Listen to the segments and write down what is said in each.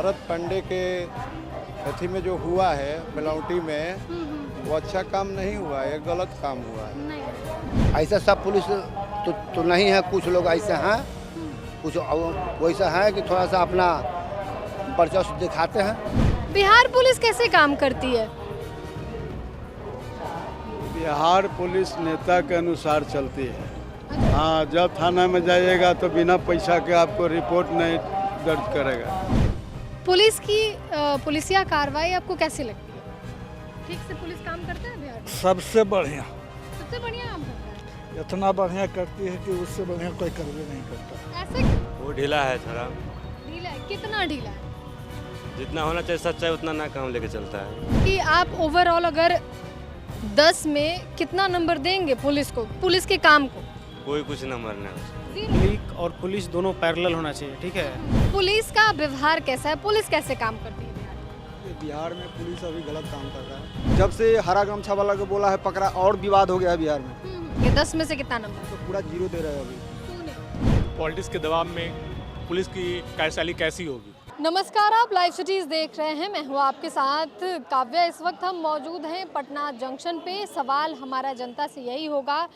भरत पांडे के अथी में जो हुआ है मिलावटी में, वो अच्छा काम नहीं हुआ है, गलत काम हुआ है। नहीं। ऐसा सब पुलिस तो नहीं है, कुछ लोग ऐसे हैं, कुछ वैसा है कि थोड़ा सा अपना वर्चस्व दिखाते हैं। बिहार पुलिस कैसे काम करती है? बिहार पुलिस नेता के अनुसार चलती है। हाँ, जब थाना में जाइएगा तो बिना पैसा के आपको रिपोर्ट नहीं दर्ज करेगा। पुलिस की पुलिसिया कार्रवाई आपको कैसी लगती है? ठीक से पुलिस काम करता है बिहार में? सबसे बढ़िया, सबसे बढ़िया काम करता है। इतना बढ़िया करती है कि उससे बढ़िया कोई कर भी नहीं करता। ऐसे वो ढीला है थोड़ा, ढीला है? कितना ढीला है? जितना होना चाहिए सच्चाई उतना ना काम लेके चलता है। कि आप ओवरऑल अगर 10 में कितना नंबर देंगे पुलिस को, पुलिस के काम को? कोई कुछ नंबर नहीं। पब्लिक और पुलिस दोनों पैरेलल होना चाहिए, ठीक है। पुलिस का व्यवहार कैसा है? पुलिस कैसे काम करती है बिहार में? बिहार में पुलिस अभी गलत काम कर रहा है। जब से हरा गमछा वाला को बोला है पकड़ा, और विवाद हो गया है बिहार में। ये 10 में से कितना नंबर? तो पूरा 0 दे रहे हैं अभी। पॉलिटिक्स के दबाव में पुलिस की कार्यशैली कैसी होगी? नमस्कार, आप लाइव सिटीज देख रहे हैं। मैं हूँ आपके साथ काव्या। इस वक्त हम मौजूद हैं पटना जंक्शन पे। सवाल हमारा जनता से यही होगा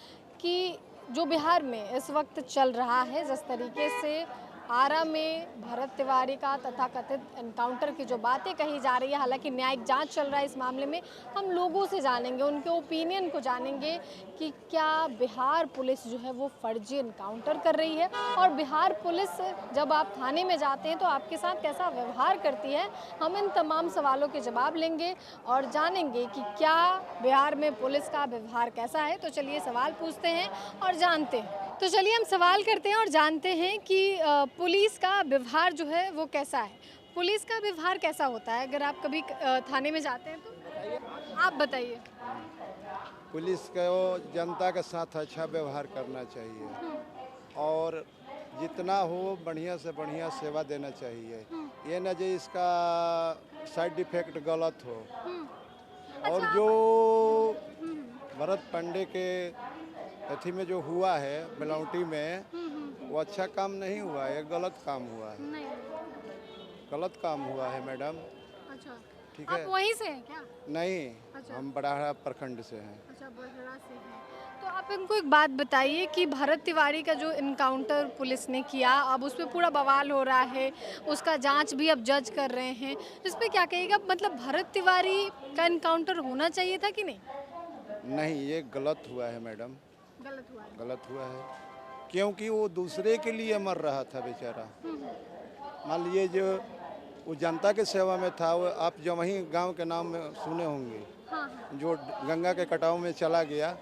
कि जो बिहार में इस वक्त चल रहा है, जिस तरीके से आरा में भरत तिवारी का तथाकथित एनकाउंटर की जो बातें कही जा रही है, हालांकि न्यायिक जांच चल रहा है इस मामले में, हम लोगों से जानेंगे, उनके ओपिनियन को जानेंगे कि क्या बिहार पुलिस जो है वो फर्जी एनकाउंटर कर रही है, और बिहार पुलिस जब आप थाने में जाते हैं तो आपके साथ कैसा व्यवहार करती है। हम इन तमाम सवालों के जवाब लेंगे और जानेंगे कि क्या बिहार में पुलिस का व्यवहार कैसा है। तो चलिए सवाल पूछते हैं और जानते हैं। तो चलिए हम सवाल करते हैं और जानते हैं कि पुलिस का व्यवहार जो है वो कैसा है। पुलिस का व्यवहार कैसा होता है? अगर आप कभी थाने में जाते हैं तो आप बताइए। पुलिस को जनता के साथ अच्छा व्यवहार करना चाहिए और जितना हो बढ़िया से बढ़िया सेवा देना चाहिए। ये न जो इसका साइड इफेक्ट गलत हो। और जो भरत पांडे के अथी में जो हुआ है मिलावटी में, वो अच्छा काम नहीं हुआ है, गलत काम हुआ है। नहीं। गलत काम हुआ है मैडम। अच्छा, ठीक है। आप वहीं से हैं क्या? नहीं, अच्छा। हम बड़ाहरा प्रखंड से हैं। अच्छा, बड़हरा से हैं। तो आप इनको एक बात बताइए कि भरत तिवारी का जो इनकाउंटर पुलिस ने किया, अब उस पर पूरा बवाल हो रहा है, उसका जांच भी अब जज कर रहे हैं, इस पर क्या कहिएगा? मतलब भरत तिवारी का इनकाउंटर होना चाहिए था कि नहीं? नहीं, ये गलत हुआ है मैडम, गलत हुआ है। गलत हुआ है, क्योंकि वो दूसरे के लिए मर रहा था बेचारा। मान लीजिए जो वो जनता के सेवा में था, वो आप जो वहीं गांव के नाम में सुने होंगे, हाँ, हाँ। जो गंगा के कटाव में चला गया,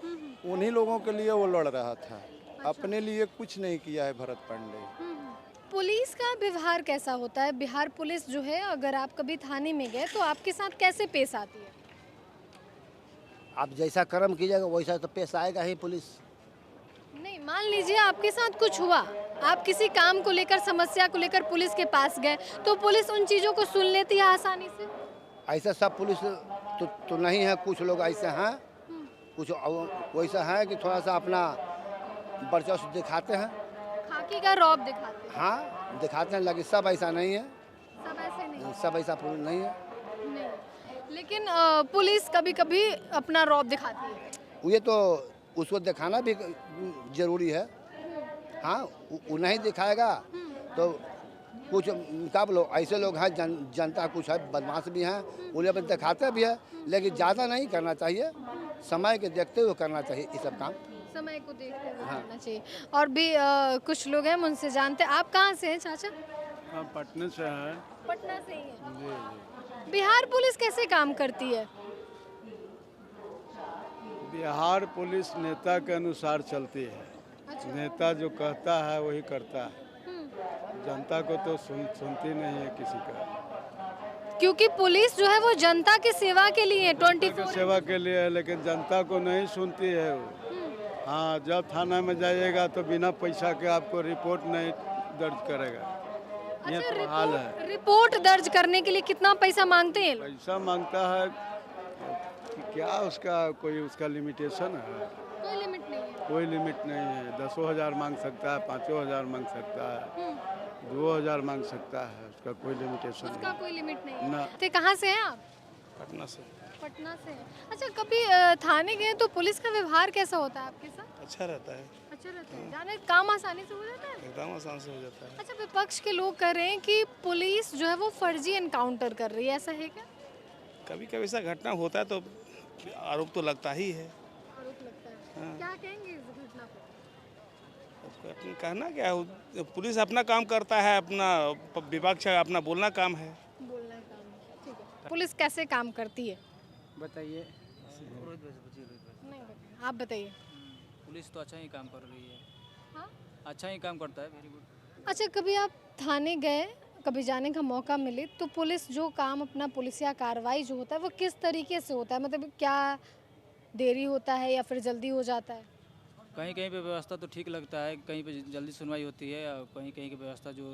उन्हीं लोगों के लिए वो लड़ रहा था। अपने लिए कुछ नहीं किया है भरत पांडे। पुलिस का व्यवहार कैसा होता है? बिहार पुलिस जो है, अगर आप कभी थाने में गए तो आपके साथ कैसे पेश आती है? आप जैसा कर्म कीजिएगा वैसा तो पेश आएगा ही पुलिस। नहीं, मान लीजिए आपके साथ कुछ हुआ, आप किसी काम को लेकर, समस्या को लेकर पुलिस के पास गए, तो पुलिस उन चीज़ों को सुन लेती है आसानी से? ऐसा सब पुलिस तो नहीं है, कुछ लोग ऐसे हैं, कुछ वैसा है कि थोड़ा सा अपना वर्चस्व दिखाते हैं। खाकी का रौब दिखाते हैं। हाँ, दिखाते हैं, लेकिन सब ऐसा नहीं है। सब ऐसे नहीं। सब ऐसा पुलिस नहीं है। नहीं, लेकिन पुलिस कभी कभी अपना रौब दिखाती है। ये तो उसको दिखाना भी जरूरी है। हाँ, वो नहीं दिखाएगा तो कुछ क्या बोलो, ऐसे लोग हैं जनता कुछ है, बदमाश भी हैं, उन्हें भी दिखाते भी है, लेकिन ज़्यादा नहीं करना चाहिए, समय के देखते हुए करना चाहिए ये सब काम। समय को देखते हुए हाँ। करना चाहिए। और भी कुछ लोग हैं, उनसे जानते हैं। आप कहाँ से हैं चाचा? हम पटना से हैं। पटना से ही हैं। जी जी। बिहार पुलिस कैसे काम करती है? बिहार पुलिस नेता के अनुसार चलती है। अच्छा। नेता जो कहता है वही करता है, जनता को तो सुनती नहीं है किसी का। क्योंकि पुलिस जो है वो जनता की सेवा के लिए है, 24 सेवा के लिए है, लेकिन जनता को नहीं सुनती है वो। हाँ, जब थाना में जाइएगा तो बिना पैसा के आपको रिपोर्ट नहीं दर्ज करेगा। ये अच्छा, तो हाल है। रिपोर्ट दर्ज करने के लिए कितना पैसा मांगते हैं? पैसा मांगता है कि क्या उसका कोई उसका लिमिटेशन है? कोई लिमिट नहीं है। कोई लिमिट नहीं है। 10,000 मांग सकता है, 5,000 मांग सकता है। 2000 मांग सकता है, उसका कोई लिमिटेशन उसका कोई लिमिट नहीं है। ना। तो कहाँ से हैं आप? पटना से पटना से हैं। अच्छा, कभी थाने गए तो पुलिस का व्यवहार कैसा होता है आपके साथ? अच्छा रहता है, अच्छा रहता है, जाने काम आसानी से हो जाता है? एकदम आसान से हो जाता है। अच्छा, विपक्ष के लोग कह रहे हैं कि पुलिस जो है वो फर्जी एनकाउंटर कर रही है, ऐसा है क्या? कभी कभी ऐसा घटना होता है तो आरोप तो लगता ही है। आरोप लगता है। हाँ। क्या कहेंगे इस घटना पर? उसको अपना कहना क्या है, पुलिस अपना काम करता है, अपना विपक्ष अपना बोलना काम है। बोलना है काम है, ठीक है। पुलिस कैसे काम करती है? बताइए। नहीं बताइए, आप बताइए। पुलिस तो अच्छा ही काम कर रही है। हाँ? अच्छा ही काम करता है, वेरी गुड। अच्छा, कभी आप थाने गए, कभी जाने का मौका मिले तो पुलिस जो काम अपना पुलिसिया कार्रवाई जो होता है वो किस तरीके से होता है? मतलब क्या देरी होता है या फिर जल्दी हो जाता है? कहीं कहीं पे व्यवस्था तो ठीक लगता है, कहीं पे जल्दी सुनवाई होती है, और कहीं कहीं की व्यवस्था जो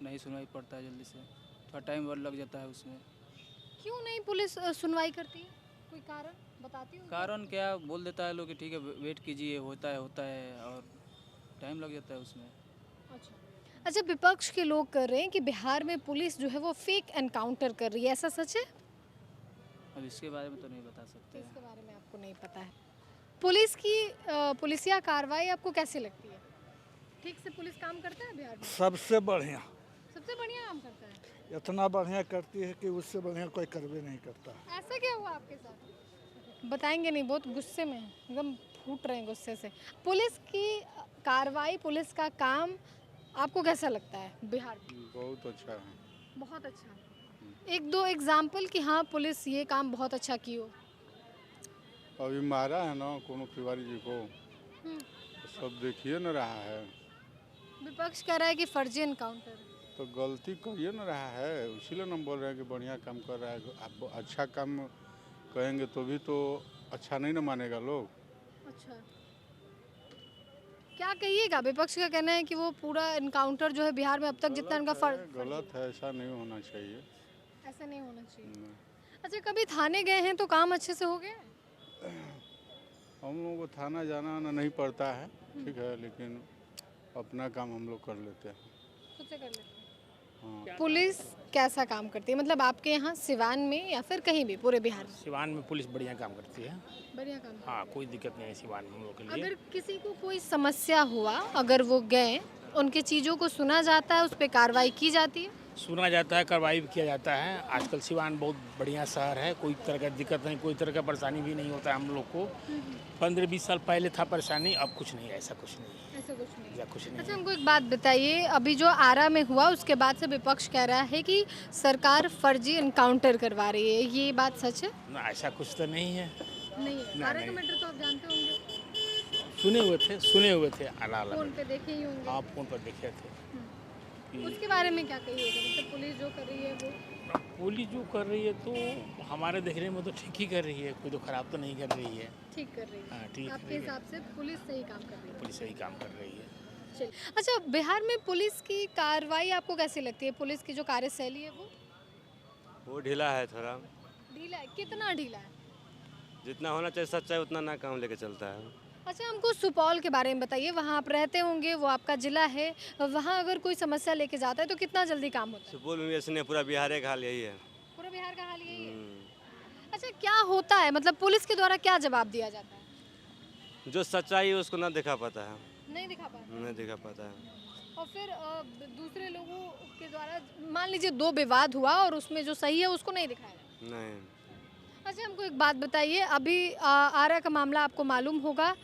नहीं सुनवाई पड़ता है जल्दी से, थोड़ा टाइम और लग जाता है उसमें। क्यों नहीं पुलिस सुनवाई करती है? कोई कारण बताती हो? कारण क्या बोल देता है लोग कि ठीक है वेट कीजिए, होता है, और टाइम लग जाता है उसमें। अच्छा, विपक्ष के लोग कर रहे हैं कि बिहार में पुलिस जो है वो फेक एनकाउंटर कर रही है, ऐसा सच है? अब इसके बारे में तो नहीं बता सकते इसके हैं। बारे में आपको नहीं पता है। पुलिस की पुलिसिया कार्रवाई आपको कैसी लगती है? ठीक से पुलिस काम करता है बिहार में? सबसे बढ़िया, सबसे बढ़िया काम करता है। इतना बढ़िया करती है कि उससे बढ़िया कोई करवे नहीं करता। ऐसा क्या हुआ आपके साथ? बताएंगे नहीं, बहुत गुस्से में हैं, एकदम फूट रहे हैं गुस्से से। पुलिस की कार्रवाई, पुलिस का काम आपको कैसा लगता है बिहार में? बहुत अच्छा है। बहुत अच्छा। एक दो एग्जाम्पल कि हाँ पुलिस ये काम बहुत अच्छा की हो। अभी मारा है ना कोनो तिवारी जी को, सब देखिए न रहा है, विपक्ष कह रहा है कि फर्जी एनकाउंटर। तो गलती करिए न रहा है, इसीलिए हम बोल रहे हैं कि बढ़िया काम कर रहा है। आप अच्छा काम कहेंगे तो भी तो अच्छा नहीं न मानेगा लोग। अच्छा, क्या कहिएगा? विपक्ष का कहना है कि वो पूरा एनकाउंटर जो है बिहार में अब तक जितना उनका गलत है, ऐसा नहीं होना चाहिए। ऐसा नहीं होना चाहिए। अच्छा, कभी थाने गए हैं तो काम अच्छे से हो गया? हम लोगों को थाना जाना आना नहीं पड़ता है, ठीक है, लेकिन अपना काम हम लोग कर लेते हैं। खुद से कर लेते हैं। हाँ। पुलिस कैसा काम करती है, मतलब आपके यहाँ सिवान में या फिर कहीं भी पूरे बिहार में? सिवान में पुलिस बढ़िया काम करती है। बढ़िया काम। हाँ, कोई दिक्कत नहीं है सिवान में हम लोग के लिए। अगर किसी को कोई समस्या हुआ, अगर वो गए, उनके चीज़ों को सुना जाता है, उस पर कार्रवाई की जाती है? सुना जाता है, कार्रवाई भी किया जाता है। आजकल सिवान बहुत बढ़िया शहर है, कोई तरह का दिक्कत नहीं, कोई तरह का परेशानी भी नहीं होता है हम लोग को। 15-20 साल पहले था परेशानी, अब कुछ नहीं है, ऐसा कुछ नहीं है। ऐसा कुछ नहीं। या कुछ नहीं। अच्छा, हमको एक बात बताइए, अभी जो आरा में हुआ उसके बाद से विपक्ष कह रहा है कि सरकार फर्जी एनकाउंटर करवा रही है, ये बात सच है? ना, ऐसा कुछ तो नहीं है। नहीं है। ना, आरा का नहीं। मैटर तो आप जानते होंगे, सुने हुए थे आला फोन पे देखे ही होंगे। आप फोन पर देखे थे। उसके बारे में क्या कहिएगा? मतलब पुलिस जो कर रही है वो? पुलिस जो कर रही है तो हमारे देखने में तो ठीक ही कर रही है, कोई तो खराब तो नहीं कर रही है। ठीक कर रही हाँ, है। ठीक आपके कर रही है। हिसाब से पुलिस सही काम कर रही है? पुलिस सही काम कर रही है। चलिए, अच्छा, बिहार में पुलिस की कार्रवाई आपको कैसी लगती है? पुलिस की जो कार्यशैली है वो ढीला है थोड़ा। ढीला है? कितना ढीला है? जितना होना चाहिए सच्चाई उतना ना काम लेके चलता है। अच्छा, हमको सुपौल के बारे में बताइए, वहाँ आप रहते होंगे, वो आपका ज़िला है, वहाँ अगर कोई समस्या लेके जाता है तो कितना जल्दी काम होता है? सुपौल में ऐसे नहीं, पूरा बिहार का हाल यही है। पूरा बिहार का हाल यही है? अच्छा, क्या होता है, मतलब पुलिस के द्वारा क्या जवाब दिया जाता है? जो सच्चाई है उसको ना दिखा पाता है। नहीं दिखा पाता? नहीं दिखा पाता है। और फिर दूसरे लोगों के द्वारा मान लीजिए 2 विवाद हुआ और उसमें जो सही है उसको नहीं दिखाया? नहीं। अच्छा, हमको एक बात बताइए, अभी आरा का मामला आपको मालूम होगा,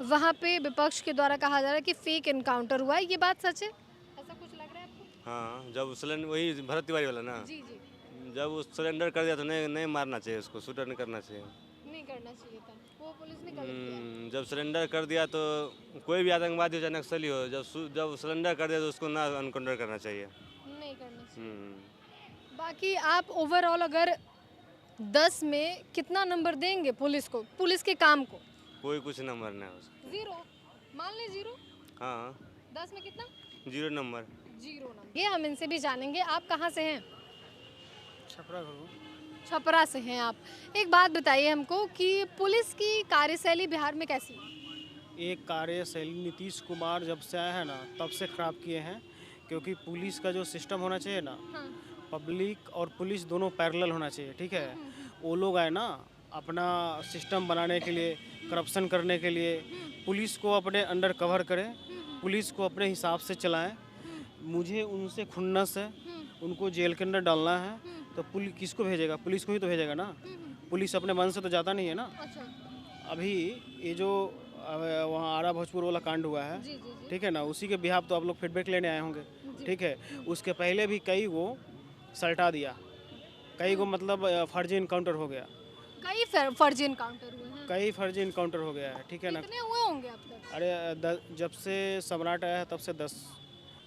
वहाँ पे विपक्ष के द्वारा कहा जा रहा है कि फेक एनकाउंटर हुआ है, ये बात सच है? ऐसा कुछ लग रहा है आपको? हाँ, जब सिलेंडर, वही भरत तिवारी वाला ना, जी जी, जब वो सिलेंडर कर दिया तो नहीं मारना चाहिए उसको, शूटर नहीं करना चाहिए। नहीं करना चाहिए था, वो पुलिस ने गलत किया। जब सिलेंडर कर दिया तो कोई भी आतंकवादी हो चाहे नक्सली हो, जब सिलेंडर कर दिया तो उसको ना एनकाउंटर करना चाहिए। नहीं करना चाहिए। बाकी आप ओवरऑल अगर 10 में कितना नंबर देंगे पुलिस को, पुलिस के काम को? कोई कुछ नंबर नहीं है उसका। 0 मान लें? 0? हाँ, 10 में कितना? 0 नंबर। 0 नंबर। ये हम इनसे भी जानेंगे, आप कहाँ से हैं? छपरा घरों। छपरा से हैं आप। एक बात बताइए हमको कि पुलिस की कार्यशैली बिहार में कैसी है? एक कार्यशैली नीतीश कुमार जब से आए हैं ना तब से खराब किए हैं, क्योंकि पुलिस का जो सिस्टम होना चाहिए ना, हाँ। पब्लिक और पुलिस दोनों पैरेलल होना चाहिए, ठीक है। वो लोग आए ना अपना सिस्टम बनाने के लिए, करप्शन करने के लिए, पुलिस को अपने अंडर कवर करें, पुलिस को अपने हिसाब से चलाएं। मुझे उनसे खुन्नस है, उनको जेल के अंदर डालना है, तो पुलिस किसको भेजेगा? पुलिस को ही तो भेजेगा ना। पुलिस अपने मन से तो जाता नहीं है ना। अच्छा। अभी ये जो वहाँ आरा भोजपुर वाला कांड हुआ है, जी, जी, जी। ठीक है ना, उसी के बिहाफ तो आप लोग फीडबैक लेने आए होंगे, ठीक है। उसके पहले भी कई वो सल्टा दिया, कई को मतलब फर्जी इनकाउंटर हो गया, कई फर्जी इनकाउंटर हुए हैं। कई फर्जी इनकाउंटर हो गया है, ठीक है ना। कितने हुए होंगे अब तक? अरे जब से सम्राट आया है तब से 10।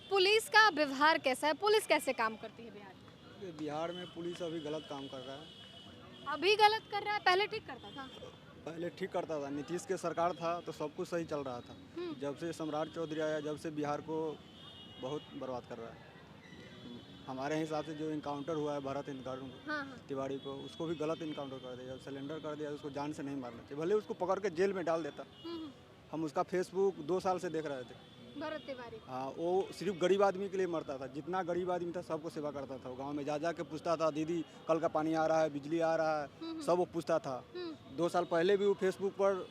पुलिस का व्यवहार कैसा है? पुलिस कैसे काम करती है बिहार में? बिहार में पुलिस अभी गलत काम कर रहा है। अभी गलत कर रहा है, पहले ठीक करता था। पहले ठीक करता था, नीतीश के सरकार था तो सब कुछ सही चल रहा था। जब से सम्राट चौधरी आया, जब से बिहार को बहुत बर्बाद कर रहा है। हमारे हिसाब से जो इनकाउंटर हुआ है भरत तिवारी को, उसको भी गलत इनकाउंटर कर दिया। जब सिलेंडर कर दिया उसको जान से नहीं मारना चाहिए, भले उसको पकड़ के जेल में डाल देता। हम उसका फेसबुक 2 साल से देख रहे थे। भरत तिवारी। हाँ, वो सिर्फ गरीब आदमी के लिए मरता था। जितना गरीब आदमी था सबको सेवा करता था। वो गाँव में जा के पूछता था, दीदी कल का पानी आ रहा है, बिजली आ रहा है, सब वो पूछता था। 2 साल पहले भी वो फेसबुक पर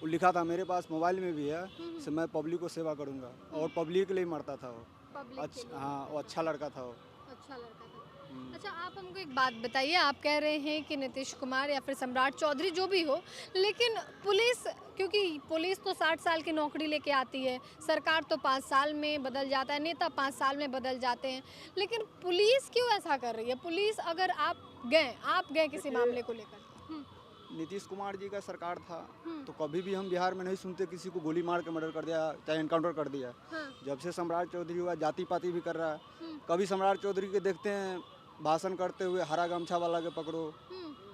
लिखा था, मेरे पास मोबाइल में भी है, से मैं पब्लिक को सेवा करूँगा, और पब्लिक के लिए मरता था वो। अच्छा, हाँ, वो अच्छा लड़का था वो। अच्छा लड़का था। अच्छा, आप हमको एक बात बताइए, आप कह रहे हैं कि नीतीश कुमार या फिर सम्राट चौधरी जो भी हो, लेकिन पुलिस, क्योंकि पुलिस तो 60 साल की नौकरी लेके आती है, सरकार तो 5 साल में बदल जाता है, नेता 5 साल में बदल जाते हैं, लेकिन पुलिस क्यों ऐसा कर रही है? पुलिस, अगर आप गए किसी मामले को लेकर। नीतीश कुमार जी का सरकार था तो कभी भी हम बिहार में नहीं सुनते किसी को गोली मार के मर्डर कर दिया, चाहे एनकाउंटर कर दिया। जब से सम्राट चौधरी हुआ, जाति पाति भी कर रहा है। कभी सम्राट चौधरी के देखते हैं भाषण करते हुए, हरा गमछा वाला के पकड़ो,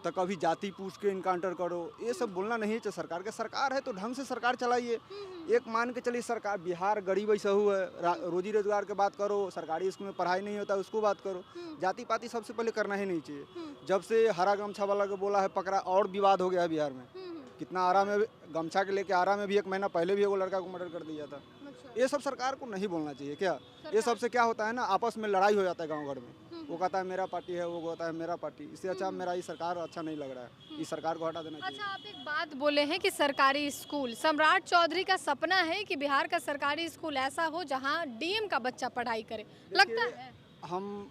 तो कभी जाति पूछ के इनकाउंटर करो। ये सब बोलना नहीं चाहिए। सरकार के सरकार है तो ढंग से सरकार चलाइए। एक मान के चलिए, सरकार बिहार गरीब ऐसा हुआ है, रोजी रोजगार की बात करो, सरकारी स्कूल में पढ़ाई नहीं होता उसको बात करो। जाति पाति सबसे पहले करना ही नहीं चाहिए। जब से हरा गमछा वाला के बोला है पकड़ा, और विवाद हो गया बिहार में। कितना आरा में गमछा के लेके आरा में भी 1 महीना पहले भी वो लड़का को मर्डर कर दिया था। ये सब सरकार को नहीं बोलना चाहिए क्या? ये सबसे क्या होता है ना, आपस में लड़ाई हो जाता है गाँव घर में। वो कहता है मेरा पार्टी है, वो कहता है मेरा पार्टी। इससे अच्छा मेरा ये सरकार अच्छा नहीं लग रहा है, इस सरकार को हटा देना चाहिए। अच्छा, आप एक बात बोले हैं कि सरकारी स्कूल, सम्राट चौधरी का सपना है कि बिहार का सरकारी स्कूल ऐसा हो जहां डीएम का बच्चा पढ़ाई करे, लगता है? हम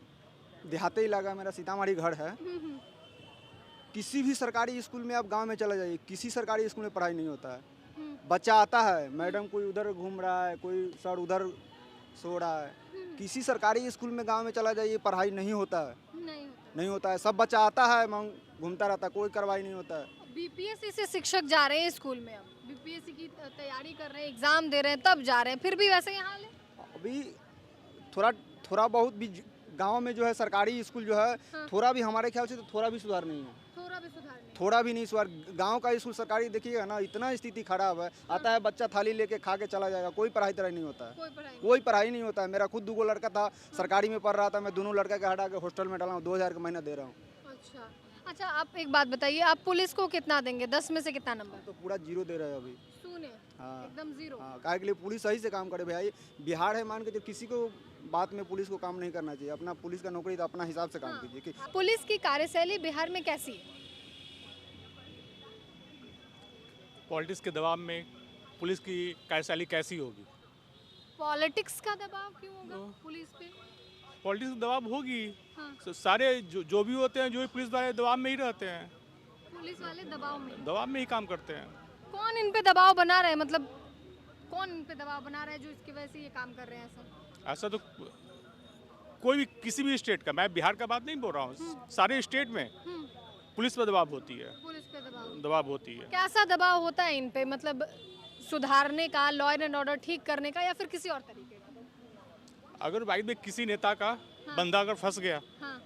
देहाती इलाका, मेरा सीतामढ़ी घर है। किसी भी सरकारी स्कूल में आप गांव में चला जाइए, किसी सरकारी स्कूल में पढ़ाई नहीं होता है। बच्चा आता है, मैडम कोई उधर घूम रहा है, कोई सर उधर सो रहा है। किसी सरकारी स्कूल में गांव में चला जाइए, पढ़ाई नहीं होता है। नहीं होता है। सब बच्चा आता है, घूमता रहता है, कोई कार्रवाई नहीं होता है। बीपीएससी से शिक्षक जा रहे हैं स्कूल में, अब बीपीएससी की तैयारी कर रहे हैं, एग्जाम दे रहे हैं, तब जा रहे हैं, फिर भी वैसे ही हाल है। अभी थोड़ा बहुत भी गांव में जो है सरकारी स्कूल जो है, थोड़ा भी हमारे ख्याल से तो थोड़ा भी सुधार नहीं है। थोड़ा भी नहीं सुधार। गांव का स्कूल सरकारी देखिएगा ना, इतना स्थिति खराब है। आता है बच्चा थाली लेके खा के चला जाएगा, कोई पढ़ाई तरह नहीं होता है। कोई पढ़ाई नहीं होता है। मेरा खुद 2 लड़का था, सरकारी में पढ़ रहा था, मैं दोनों लड़का के हटा के हॉस्टल में डाला हूँ, 2000 का महीना दे रहा हूँ। अच्छा, आप एक बात बताइए, आप पुलिस को कितना देंगे? 10 में से कितना नंबर? तो पूरा 0 दे रहे हैं अभी। हाँ, एकदम 0। हाँ, काहे के लिए पुलिस सही से काम करे भाई। बिहार है मान के, जब किसी को बात में पुलिस को काम नहीं करना चाहिए। अपना पुलिस का नौकरी तो अपना हिसाब से काम कीजिए। पुलिस की कार्यशैली बिहार में कैसी है? पॉलिटिक्स के दबाव में पुलिस की कार्यशैली कैसी होगी? पॉलिटिक्स का दबाव क्यों होगा पुलिस पे? पॉलिटिक्स का दबाव होगी। हाँ। सारे जो भी होते हैं, जो भी पुलिस वाले दबाव में ही रहते हैं। पुलिस वाले दबाव में ही काम करते हैं। कौन इन पे दबाव बना रहा है? मतलब कौन इन पे दबाव बना रहा है जो इसकी वजह से ये काम कर रहे हैं? ऐसा तो कोई भी, किसी भी स्टेट का, मैं बिहार का बात नहीं बोल रहा हूँ, सारे स्टेट में पुलिस पर दबाव होती है। पुलिस पे दबाव होती है। कैसा दबाव होता है इन पे? मतलब सुधारने का, लॉ एंड ऑर्डर ठीक करने का, या फिर किसी और तरीके का? अगर भाई में किसी नेता का बंदा अगर फंस गया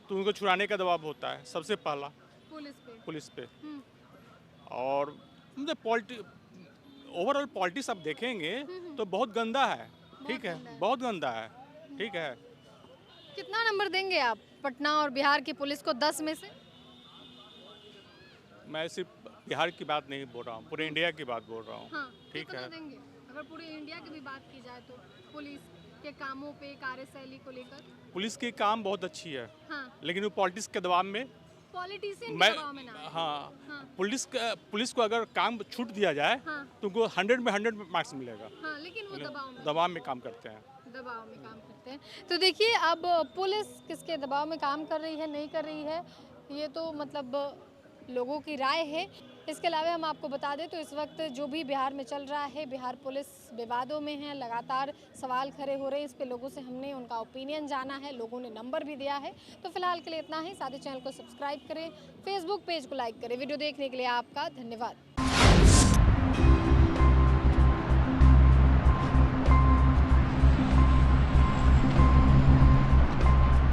तो उनको छुड़ाने का दबाव होता है सबसे पहला पुलिस पे। और ओवरऑल पॉलिटिक्स आप देखेंगे तो बहुत गंदा है। ठीक है, बहुत गंदा है। ठीक है। कितना नंबर देंगे आप पटना और बिहार की पुलिस को 10 में से? मैं सिर्फ बिहार की बात नहीं बोल रहा हूँ, पूरे इंडिया की बात बोल रहा हूँ। हाँ, ठीक है। देंगे? अगर पूरे इंडिया की भी बात की जाए तो पुलिस के कामों पे, कार्यशैली को लेकर? पुलिस की काम बहुत अच्छी है, हाँ। लेकिन वो पॉलिटिक्स के दबाव में पॉलिटिशियन मैं के दबाव में ना आए। हाँ पुलिस को अगर काम छूट दिया जाए हाँ। तो उनको 100 में 100 मार्क्स मिलेगा। हाँ, लेकिन वो दबाव में काम करते हैं। दबाव में काम करते हैं। तो देखिए अब पुलिस किसके दबाव में काम कर रही है, नहीं कर रही है, ये तो मतलब लोगों की राय है। इसके अलावा हम आपको बता दें तो इस वक्त जो भी बिहार में चल रहा है, बिहार पुलिस विवादों में है, लगातार सवाल खड़े हो रहे हैं। इस पे लोगों से हमने उनका ओपिनियन जाना है, लोगों ने नंबर भी दिया है। तो फिलहाल के लिए इतना ही। साथ ही चैनल को सब्सक्राइब करें, फेसबुक पेज को लाइक करें। वीडियो देखने के लिए आपका धन्यवाद।